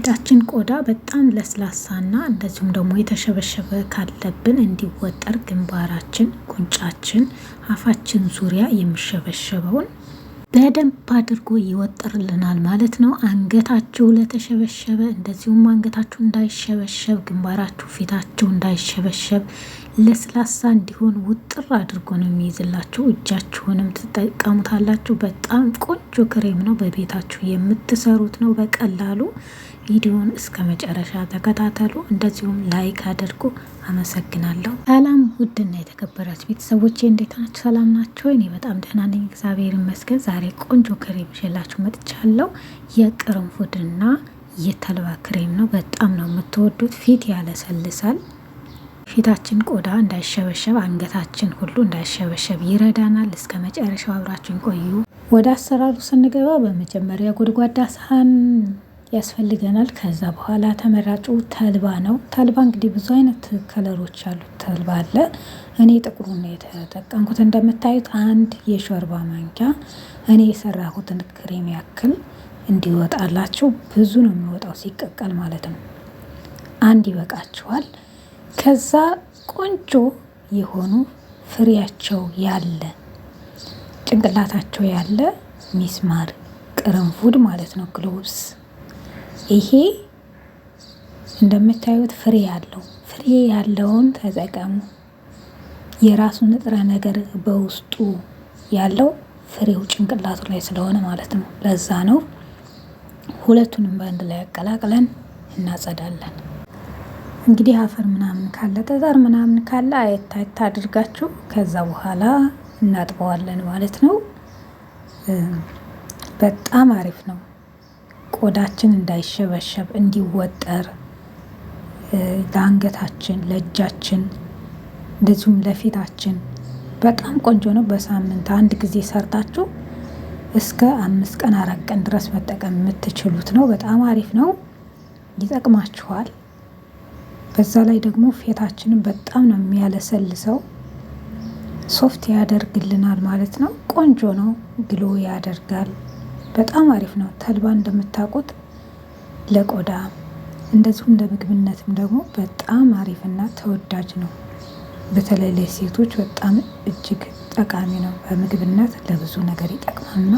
የፊታችን ቆዳ በጣም ለስላሳና እንደዚሁም ደግሞ የተሸበሸበ ካለብን እንዲወጠር ግንባራችን፣ ጉንጫችን፣ አፋችን ዙሪያ የሚሸበሸበውን በደንብ አድርጎ ይወጥርልናል ማለት ነው። አንገታችሁ ለተሸበሸበ እንደዚሁም አንገታችሁ እንዳይሸበሸብ፣ ግንባራችሁ፣ ፊታችሁ እንዳይሸበሸብ ለስላሳ እንዲሆን ውጥር አድርጎ ነው የሚይዝላችሁ። እጃችሁንም ትጠቀሙታላችሁ። በጣም ቆንጆ ክሬም ነው። በቤታችሁ የምትሰሩት ነው በቀላሉ። ቪዲዮውን እስከ መጨረሻ ተከታተሉ። እንደዚሁም ላይክ አድርጉ። አመሰግናለሁ። ሰላም ውድና የተከበራችሁ ቤተሰቦቼ እንዴት ናችሁ? ሰላም ናቸው? እኔ በጣም ደህና ነኝ፣ እግዚአብሔር ይመስገን። ዛሬ ቆንጆ ክሬም ይዤላችሁ መጥቻለሁ። የቅርንፉድና የተልባ ክሬም ነው። በጣም ነው የምትወዱት። ፊት ያለሰልሳል። ፊታችን ቆዳ እንዳይሸበሸብ፣ አንገታችን ሁሉ እንዳይሸበሸብ ይረዳናል። እስከ መጨረሻው አብራችን ቆዩ። ወደ አሰራሩ ስንገባ በመጀመሪያ ጎድጓዳ ሳህን ያስፈልገናል። ከዛ በኋላ ተመራጩ ተልባ ነው። ተልባ እንግዲህ ብዙ አይነት ከለሮች ያሉት ተልባ አለ። እኔ ጥቁሩን የተጠቀምኩት እንደምታዩት አንድ የሾርባ ማንኪያ እኔ የሰራሁትን ክሬም ያክል እንዲወጣላችሁ። ብዙ ነው የሚወጣው ሲቀቀል ማለት ነው። አንድ ይበቃችኋል። ከዛ ቆንጆ የሆኑ ፍሬያቸው ያለ ጭንቅላታቸው ያለ ሚስማር ቅርንፉድ ማለት ነው፣ ክሎቭስ። ይሄ እንደምታዩት ፍሬ ያለው ፍሬ ያለውን ተጠቀሙ። የራሱ ንጥረ ነገር በውስጡ ያለው ፍሬው ጭንቅላቱ ላይ ስለሆነ ማለት ነው። ለዛ ነው። ሁለቱንም በአንድ ላይ አቀላቅለን እናጸዳለን። እንግዲህ አፈር ምናምን ካለ ጠጠር ምናምን ካለ አየት አድርጋችሁ ከዛ በኋላ እናጥበዋለን ማለት ነው። በጣም አሪፍ ነው። ቆዳችን እንዳይሸበሸብ እንዲወጠር፣ ለአንገታችን፣ ለእጃችን እንደዚሁም ለፊታችን በጣም ቆንጆ ነው። በሳምንት አንድ ጊዜ ሰርታችሁ እስከ 5 ቀን 4 ቀን ድረስ መጠቀም የምትችሉት ነው። በጣም አሪፍ ነው። ይጠቅማችኋል። በዛ ላይ ደግሞ ፊታችንን በጣም ነው የሚያለሰልሰው። ሶፍት ያደርግልናል ማለት ነው። ቆንጆ ነው። ግሎ ያደርጋል። በጣም አሪፍ ነው። ተልባ እንደምታውቁት ለቆዳ እንደዚሁም ለምግብነትም ደግሞ በጣም አሪፍና ተወዳጅ ነው። በተለይ ለሴቶች በጣም እጅግ ጠቃሚ ነው። በምግብነት ለብዙ ነገር ይጠቅማልና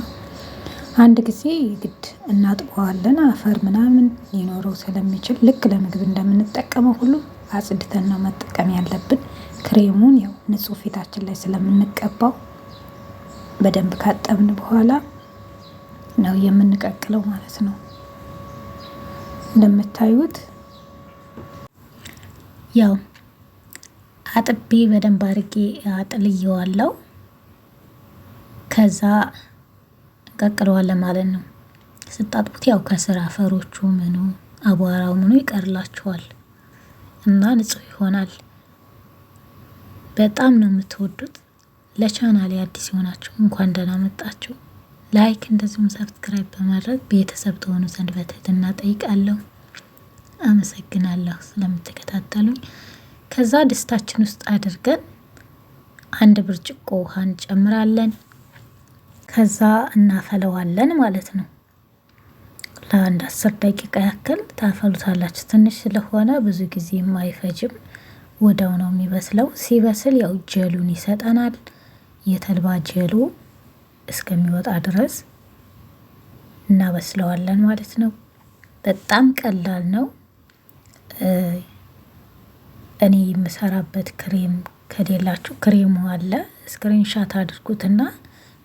አንድ ጊዜ ግድ እናጥበዋለን። አፈር ምናምን ሊኖረው ስለሚችል ልክ ለምግብ እንደምንጠቀመው ሁሉ አጽድተን ነው መጠቀም ያለብን። ክሬሙን ያው ንጹህ ፊታችን ላይ ስለምንቀባው በደንብ ካጠብን በኋላ ነው የምንቀቅለው ማለት ነው። እንደምታዩት ያው አጥቤ በደንብ አድርጌ አጥልየዋለሁ። ከዛ ቀቅለዋለን ማለት ነው። ስታጥቡት ያው ከስር አፈሮቹ ምኑ አቧራው ምኑ ይቀርላችኋል እና ንጹህ ይሆናል። በጣም ነው የምትወዱት። ለቻናሌ አዲስ የሆናችሁ እንኳን ደህና መጣችሁ። ላይክ እንደዚሁም ሰብስክራይብ በማድረግ ቤተሰብ ትሆኑ ዘንድ በትህትና ጠይቃለሁ። አመሰግናለሁ ስለምትከታተሉኝ። ከዛ ድስታችን ውስጥ አድርገን 1 ብርጭቆ ውሃ እንጨምራለን። ከዛ እናፈለዋለን ማለት ነው። ለአንድ 10 ደቂቃ ያክል ታፈሉታላችሁ። ትንሽ ስለሆነ ብዙ ጊዜ አይፈጅም፣ ወዲያው ነው የሚበስለው። ሲበስል ያው ጀሉን ይሰጠናል። የተልባ ጀሉ እስከሚወጣ ድረስ እናበስለዋለን ማለት ነው። በጣም ቀላል ነው። እኔ የምሰራበት ክሬም ከሌላችሁ ክሬሙ አለ፣ ስክሪንሻት አድርጉትና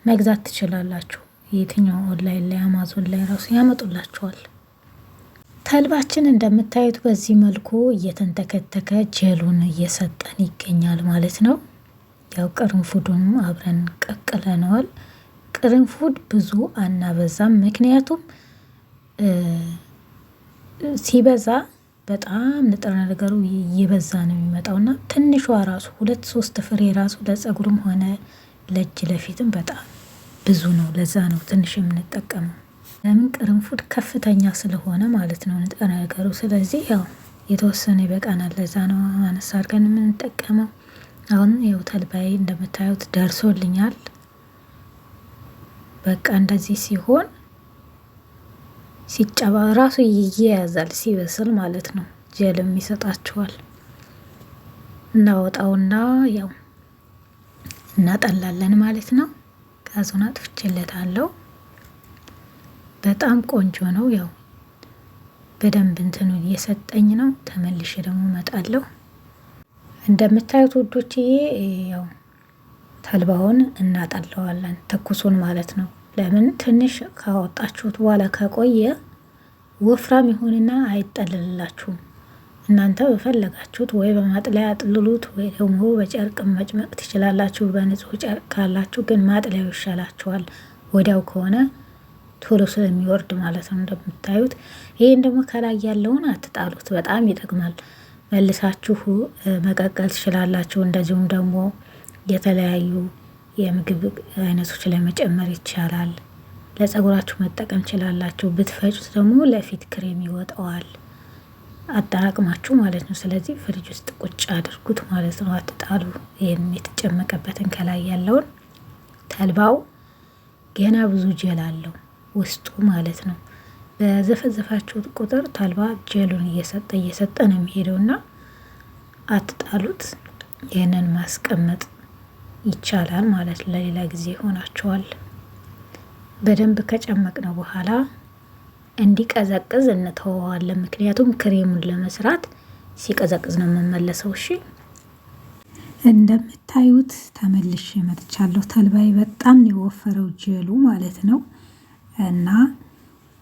መግዛት ትችላላችሁ። የትኛው ኦንላይን ላይ አማዞን ላይ ራሱ ያመጡላችኋል። ተልባችን እንደምታዩት በዚህ መልኩ እየተንተከተከ ጀሉን እየሰጠን ይገኛል ማለት ነው። ያው ቅርንፉዱን አብረን ቀቅለነዋል። ቅርንፉድ ብዙ አናበዛም፣ ምክንያቱም ሲበዛ በጣም ንጥረ ነገሩ እየበዛ ነው የሚመጣውና ትንሿ ራሱ 2-3 ፍሬ ራሱ ለጸጉርም ሆነ ለእጅ ለፊትም በጣም ብዙ ነው። ለዛ ነው ትንሽ የምንጠቀመው። ለምን ቅርንፉድ ከፍተኛ ስለሆነ ማለት ነው ንጥረ ነገሩ። ስለዚህ ያው የተወሰነ ይበቃናል። ለዛ ነው አነሳ አድርገን የምንጠቀመው። አሁን ያው ተልባዬ እንደምታዩት ደርሶልኛል። በቃ እንደዚህ ሲሆን ሲጨባ ራሱ ይያያዛል ሲበስል ማለት ነው። ጀልም ይሰጣችኋል። እናወጣውና ያው እናጠላለን ማለት ነው። ጋዙን አጥፍቼለታለሁ። በጣም ቆንጆ ነው። ያው በደንብ እንትኑ እየሰጠኝ ነው። ተመልሼ ደግሞ እመጣለሁ። እንደምታዩት ውዶችዬ ያው ተልባውን እናጠለዋለን፣ ትኩሱን ማለት ነው። ለምን ትንሽ ካወጣችሁት በኋላ ከቆየ ወፍራም ይሆንና አይጠልልላችሁም። እናንተ በፈለጋችሁት ወይ በማጥለያ አጥልሉት ወይ ደግሞ በጨርቅ መጭመቅ ትችላላችሁ። በንጹህ ጨርቅ ካላችሁ ግን ማጥለያው ይሻላችኋል። ወዲያው ከሆነ ቶሎ ስለሚወርድ ማለት ነው። እንደምታዩት ይሄን ደግሞ ከላይ ያለውን አትጣሉት፣ በጣም ይጠቅማል። መልሳችሁ መቀቀል ትችላላችሁ። እንደዚሁም ደግሞ የተለያዩ የምግብ አይነቶች ላይ መጨመር ይቻላል። ለፀጉራችሁ መጠቀም ትችላላችሁ። ብትፈጩት ደግሞ ለፊት ክሬም ይወጣዋል፣ አጠራቅማችሁ ማለት ነው። ስለዚህ ፍሪጅ ውስጥ ቁጭ አድርጉት ማለት ነው። አትጣሉ። ይህን የተጨመቀበትን ከላይ ያለውን ተልባው ገና ብዙ ጀል አለው ውስጡ ማለት ነው። በዘፈዘፋችሁት ቁጥር ተልባ ጀሉን እየሰጠ ነው የሚሄደውና አትጣሉት። ይህንን ማስቀመጥ ይቻላል ማለት ለሌላ ጊዜ ይሆናችኋል። በደንብ ከጨመቅነው በኋላ እንዲቀዘቅዝ እንተወዋለን። ምክንያቱም ክሬሙን ለመስራት ሲቀዘቅዝ ነው የምመለሰው። እሺ እንደምታዩት ተመልሼ መጥቻለሁ። ተልባይ በጣም ነው የወፈረው ጀሉ ማለት ነው እና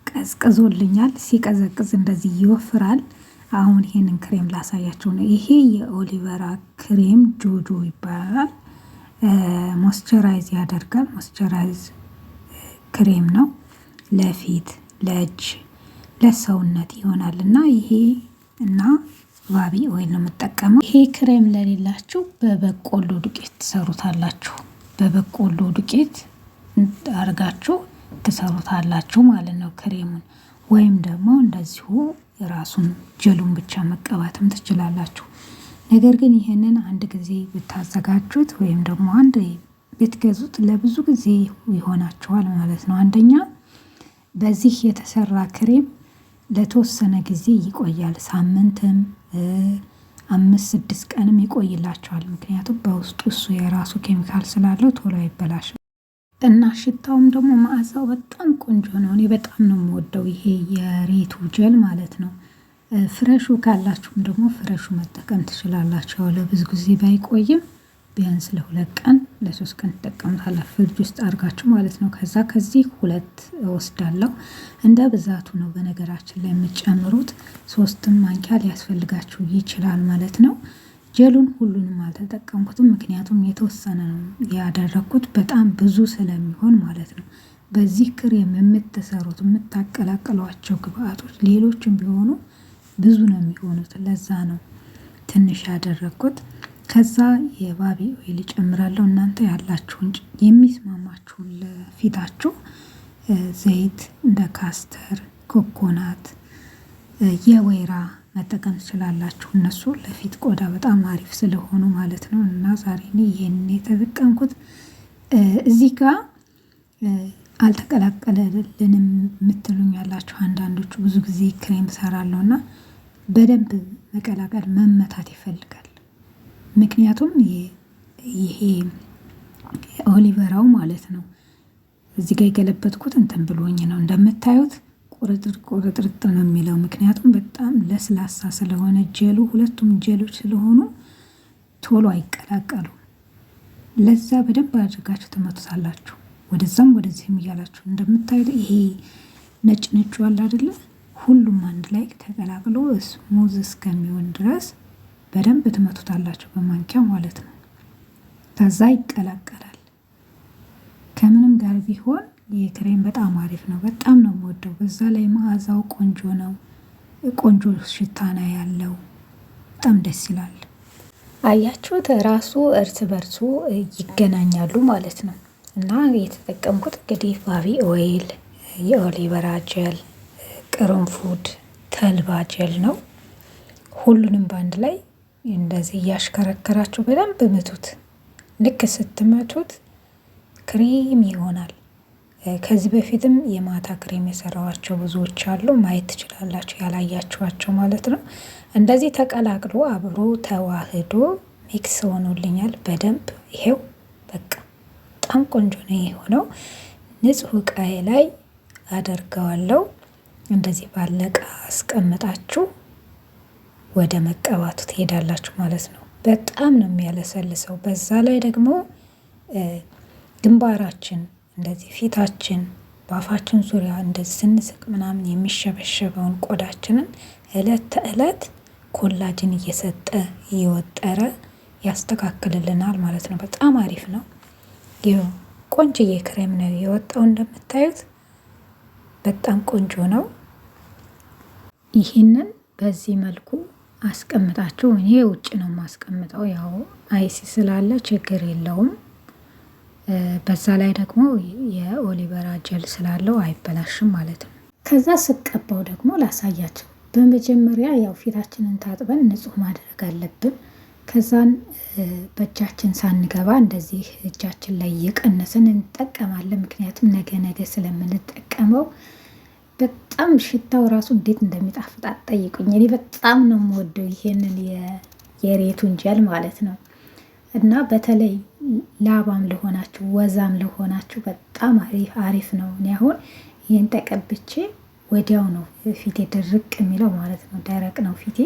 ቀዝቅዞልኛል። ሲቀዘቅዝ እንደዚህ ይወፍራል። አሁን ይሄንን ክሬም ላሳያችሁ ነው። ይሄ የኦሊቨራ ክሬም ጆጆ ይባላል። ሞስቸራይዝ ያደርጋል። ሞስቸራይዝ ክሬም ነው። ለፊት፣ ለእጅ፣ ለሰውነት ይሆናል እና ይሄ እና ባቢ ኦይል ነው የምጠቀመው። ይሄ ክሬም ለሌላችሁ በበቆሎ ዱቄት ትሰሩታላችሁ። በበቆሎ ዱቄት አርጋችሁ ትሰሩታላችሁ ማለት ነው ክሬሙን። ወይም ደግሞ እንደዚሁ የራሱን ጀሉን ብቻ መቀባትም ትችላላችሁ። ነገር ግን ይሄንን አንድ ጊዜ ብታዘጋጁት ወይም ደግሞ አንድ ብትገዙት ለብዙ ጊዜ ይሆናችኋል ማለት ነው። አንደኛ በዚህ የተሰራ ክሬም ለተወሰነ ጊዜ ይቆያል። ሳምንትም 5-6 ቀንም ይቆይላቸዋል። ምክንያቱም በውስጡ እሱ የራሱ ኬሚካል ስላለው ቶሎ አይበላሽም እና ሽታውም ደግሞ መዓዛው በጣም ቆንጆ ነው። እኔ በጣም ነው የምወደው ይሄ የሬቱ ጀል ማለት ነው። ፍረሹ ካላችሁም ደግሞ ፍረሹ መጠቀም ትችላላችሁ። ለብዙ ጊዜ ባይቆይም ቢያንስ ለ2 ቀን ለ3 ቀን ትጠቀሙታላችሁ ፍሪጅ ውስጥ አድርጋችሁ ማለት ነው። ከዛ ከዚህ 2 እወስዳለሁ። እንደ ብዛቱ ነው በነገራችን ላይ የምትጨምሩት። 3 ማንኪያ ሊያስፈልጋችሁ ይችላል ማለት ነው። ጀሉን ሁሉንም አልተጠቀምኩትም፣ ምክንያቱም የተወሰነ ነው ያደረኩት በጣም ብዙ ስለሚሆን ማለት ነው። በዚህ ክሬም የምትሰሩት የምታቀላቅሏቸው ግብአቶች ሌሎችም ቢሆኑ ብዙ ነው የሚሆኑት። ለዛ ነው ትንሽ ያደረኩት። ከዛ የባቢ ኦይል ጨምራለሁ። እናንተ ያላችሁን የሚስማማችሁን ለፊታችሁ ዘይት እንደ ካስተር፣ ኮኮናት፣ የወይራ መጠቀም ትችላላችሁ። እነሱ ለፊት ቆዳ በጣም አሪፍ ስለሆኑ ማለት ነው። እና ዛሬ እኔ ይሄንን የተጠቀምኩት እዚህ ጋር አልተቀላቀለልንም የምትሉኝ ያላችሁ አንዳንዶቹ ብዙ ጊዜ ክሬም ሰራለሁ እና በደንብ መቀላቀል መመታት ይፈልጋል። ምክንያቱም ይሄ ኦሊቨራው ማለት ነው እዚህ ጋር የገለበጥኩት እንትን ብሎኝ ነው እንደምታዩት ቁርጥርጥ ነው የሚለው። ምክንያቱም በጣም ለስላሳ ስለሆነ ጀሉ፣ ሁለቱም ጀሎች ስለሆኑ ቶሎ አይቀላቀሉ። ለዛ በደንብ አድርጋችሁ ትመቱታላችሁ። ወደዛም ወደዚህም እያላችሁ እንደምታዩት ይሄ ነጭ ነጩ አለ አይደለ? ሁሉም አንድ ላይ ተቀላቅሎ ስሙዝ እስከሚሆን ድረስ በደንብ ትመቱታላችሁ በማንኪያ ማለት ነው። ከዛ ይቀላቀላል። ከምንም ጋር ቢሆን ይህ ክሬም በጣም አሪፍ ነው። በጣም ነው የምወደው። በዛ ላይ መዓዛው ቆንጆ ነው። ቆንጆ ሽታ ነው ያለው። በጣም ደስ ይላል። አያችሁት? ራሱ እርስ በርሱ ይገናኛሉ ማለት ነው። እና የተጠቀምኩት እንግዲህ ባቢ ኦይል፣ የኦሊቨራ ጀል፣ ቅርንፉድ፣ ተልባ ጀል ነው። ሁሉንም በአንድ ላይ እንደዚህ እያሽከረከራችሁ በደንብ ምቱት። ልክ ስትመቱት ክሬም ይሆናል። ከዚህ በፊትም የማታ ክሬም የሰራዋቸው ብዙዎች አሉ፣ ማየት ትችላላችሁ ያላያችኋቸው ማለት ነው። እንደዚህ ተቀላቅሎ አብሮ ተዋህዶ ሚክስ ሆኖልኛል በደንብ ይሄው በቃ በጣም ቆንጆ ነው የሆነው። ንጹህ እቃዬ ላይ አደርገዋለሁ። እንደዚህ ባለቃ አስቀምጣችሁ ወደ መቀባቱ ትሄዳላችሁ ማለት ነው። በጣም ነው የሚያለሰልሰው። በዛ ላይ ደግሞ ግንባራችን እንደዚህ ፊታችን በአፋችን ዙሪያ እንደዚህ ስንስቅ ምናምን የሚሸበሸበውን ቆዳችንን እለት ተእለት ኮላጅን እየሰጠ እየወጠረ ያስተካክልልናል ማለት ነው። በጣም አሪፍ ነው። ይኸው ቆንጆዬ ክሬም ነው የወጣው እንደምታዩት በጣም ቆንጆ ነው። ይህንን በዚህ መልኩ አስቀምጣችሁ እኔ ውጭ ነው የማስቀምጠው፣ ያው አይሲ ስላለ ችግር የለውም። በዛ ላይ ደግሞ የኦሊቨራ ጀል ስላለው አይበላሽም ማለት ነው። ከዛ ስቀባው ደግሞ ላሳያቸው። በመጀመሪያ ያው ፊታችንን ታጥበን ንጹህ ማድረግ አለብን። ከዛን በእጃችን ሳንገባ እንደዚህ እጃችን ላይ እየቀነስን እንጠቀማለን። ምክንያቱም ነገ ስለምንጠቀመው በጣም ሽታው ራሱ እንዴት እንደሚጣፍጥ አትጠይቁኝ። እኔ በጣም ነው የምወደው ይሄንን የሬቱን ጀል ማለት ነው። እና በተለይ ላባም ለሆናችሁ ወዛም ለሆናችሁ በጣም አሪፍ ነው። እኔ አሁን ይህን ተቀብቼ ወዲያው ነው ፊቴ ድርቅ የሚለው ማለት ነው። ደረቅ ነው ፊቴ።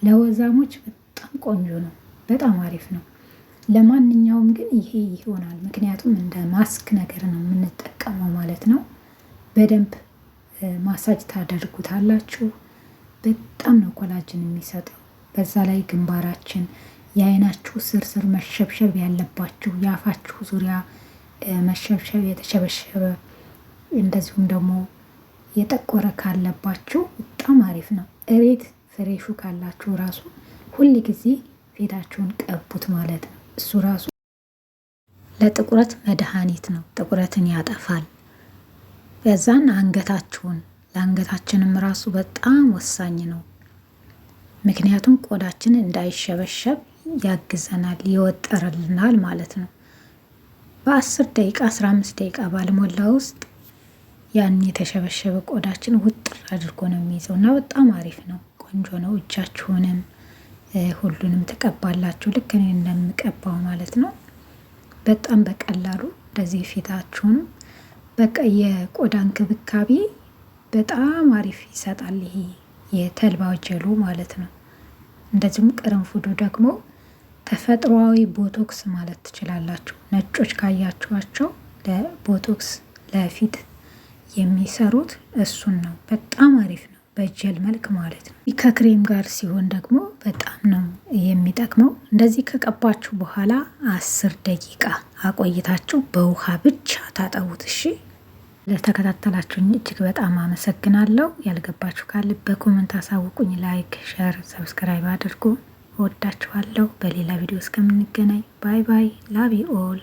ለወዛሞች በጣም ቆንጆ ነው፣ በጣም አሪፍ ነው። ለማንኛውም ግን ይሄ ይሆናል፣ ምክንያቱም እንደ ማስክ ነገር ነው የምንጠቀመው ማለት ነው። በደንብ ማሳጅ ታደርጉታላችሁ። በጣም ነው ኮላጅን የሚሰጠው። በዛ ላይ ግንባራችን፣ የአይናችሁ ስር መሸብሸብ ያለባችሁ፣ የአፋችሁ ዙሪያ መሸብሸብ የተሸበሸበ እንደዚሁም ደግሞ የጠቆረ ካለባችሁ በጣም አሪፍ ነው። እሬት ፍሬሹ ካላችሁ ራሱ ሁል ጊዜ ፊታችሁን ቀቡት ማለት ነው። እሱ ራሱ ለጥቁረት መድኃኒት ነው፣ ጥቁረትን ያጠፋል። በዛን ለአንገታችንም ራሱ በጣም ወሳኝ ነው። ምክንያቱም ቆዳችን እንዳይሸበሸብ ያግዘናል፣ ይወጠርልናል ማለት ነው። በ10 ደቂቃ 15 ደቂቃ ባልሞላ ውስጥ ያን የተሸበሸበ ቆዳችን ውጥር አድርጎ ነው የሚይዘው እና በጣም አሪፍ ነው፣ ቆንጆ ነው። እጃችሁንም ሁሉንም ትቀባላችሁ ልክ እኔ እንደምቀባው ማለት ነው። በጣም በቀላሉ እንደዚህ ፊታችሁንም በቃ የቆዳ እንክብካቤ በጣም አሪፍ ይሰጣል ይሄ የተልባው ጀሉ ማለት ነው። እንደዚሁም ቅርንፉዱ ደግሞ ተፈጥሯዊ ቦቶክስ ማለት ትችላላችሁ። ነጮች ካያችኋቸው ለቦቶክስ ለፊት የሚሰሩት እሱን ነው። በጣም አሪፍ ነው በጀል መልክ ማለት ነው። ከክሬም ጋር ሲሆን ደግሞ በጣም ነው የሚጠቅመው። እንደዚህ ከቀባችሁ በኋላ 10 ደቂቃ አቆይታችሁ በውሃ ብቻ ታጠቡት። እሺ፣ ለተከታተላችሁኝ እጅግ በጣም አመሰግናለሁ። ያልገባችሁ ካለ በኮመንት አሳውቁኝ። ላይክ፣ ሼር፣ ሰብስክራይብ አድርጉ። እወዳችኋለሁ። በሌላ ቪዲዮ እስከምንገናኝ ባይ ባይ። ላቭ ዩ ኦል